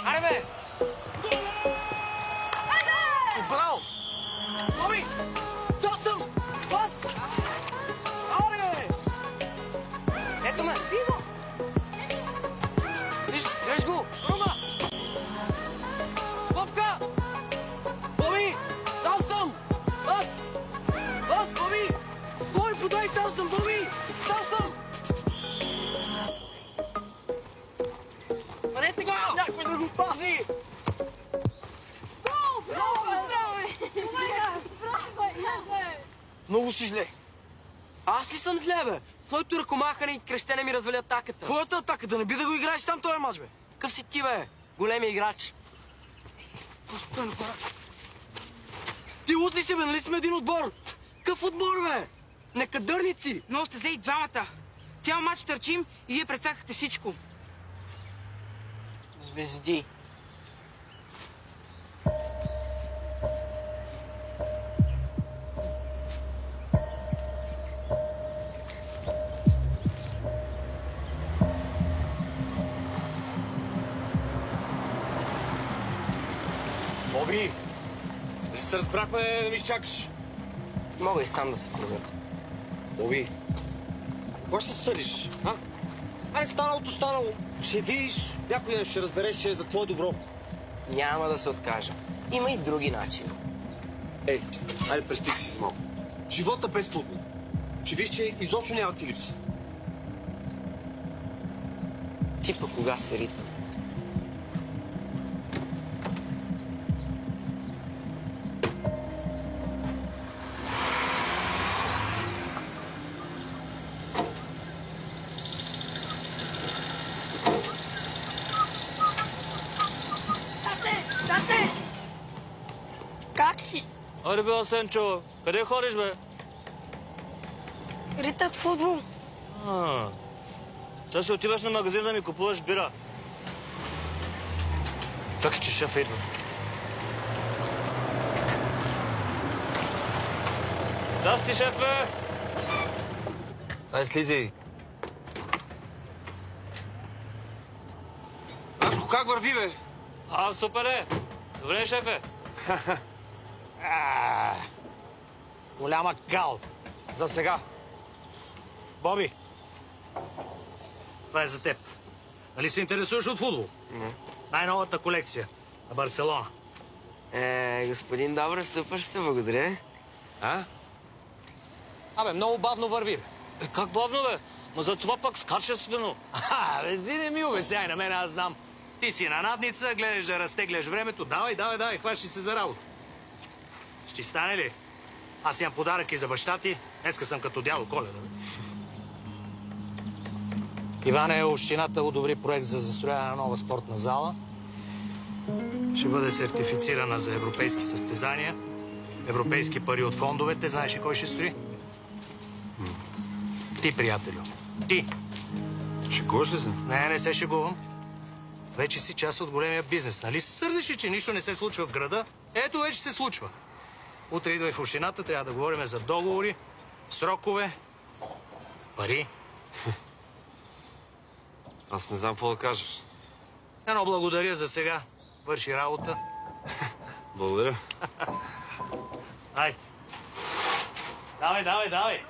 Аре, бе! Браво! Боби! Зор съм! Пас! Аре, бе! Ето ме! Диго! Виж го! Рума! Бобка! Боби! Сам съм! Пас! Пас, Боби! Боби, подай, сам съм, Боби! Сам съм! Падете го! Някой да го пази! Много си зле. Аз ли съм зле, бе? С твоето ръкомахане и крещене ми развали атаката. Твоята атака? Да не би да го играеш сам този мач, бе? Къв си ти, бе? Големи играч. Ти лут ли си, бе? Нали сме един отбор? Къв отбор, бе? Некадърници! Много сте зле и двамата. Цял мач търчим и вие пресакахте всичко. Звезди. Боби, не се разбрахме да ми изчакаш. Мога и сам да се проверя. Боби, кога ще се съдиш, а? Аре, станалото станало. Ще видиш, някой ден ще разбереш, че е за твое добро. Няма да се откажа. Има и други начини. Ей, айде престих си за малко. Живота без футбол. Ще видиш, че изобщо няма ти липси. Ти пък кога се рита? Тате! Как си? Аре бе, Асенчо, къде ходиш, бе? Ритат футбол. Сега ще отиваш на магазин да ми купуваш бира. Чакай, че шефа идва. Да си, шефе! Ай, слизай. Ашко, как върви, бе? Супер е! Добре, шефе. Голяма гал. За сега. Боби, това е за теб. Нали се интересуваш от футбол? Не. Най-новата колекция на Барселона. Господин Добрев, супер сте, благодаря. А? Абе, много бавно върви, бе. Как бавно, бе? Ма за това пак скача свино. Бе, ти не ми обясняй на мен, аз знам. Ти си на надница, гледаш да разтегляш времето. Давай, хващи се за работа. Ще ти стане ли? Аз имам подарък и за баща ти. Днеска съм като дядо Коледа. Иване, общината одобри проект за застрояване на нова спортна зала. Ще бъде сертифицирана за европейски състезания, европейски пари от фондовете. Знаеш ли кой ще строи? Ти, приятелю. Ти. Шегуваш ли се? Не се шегувам. Вече си част от големия бизнес, нали? Се сърдиш ли, че нищо не се случва в града? Ето, вече се случва. Утре идвай в общината, трябва да говорим за договори, срокове, пари. Аз не знам какво да кажеш. Едно благодаря за сега. Върши работа. Благодаря. Айде. Давай.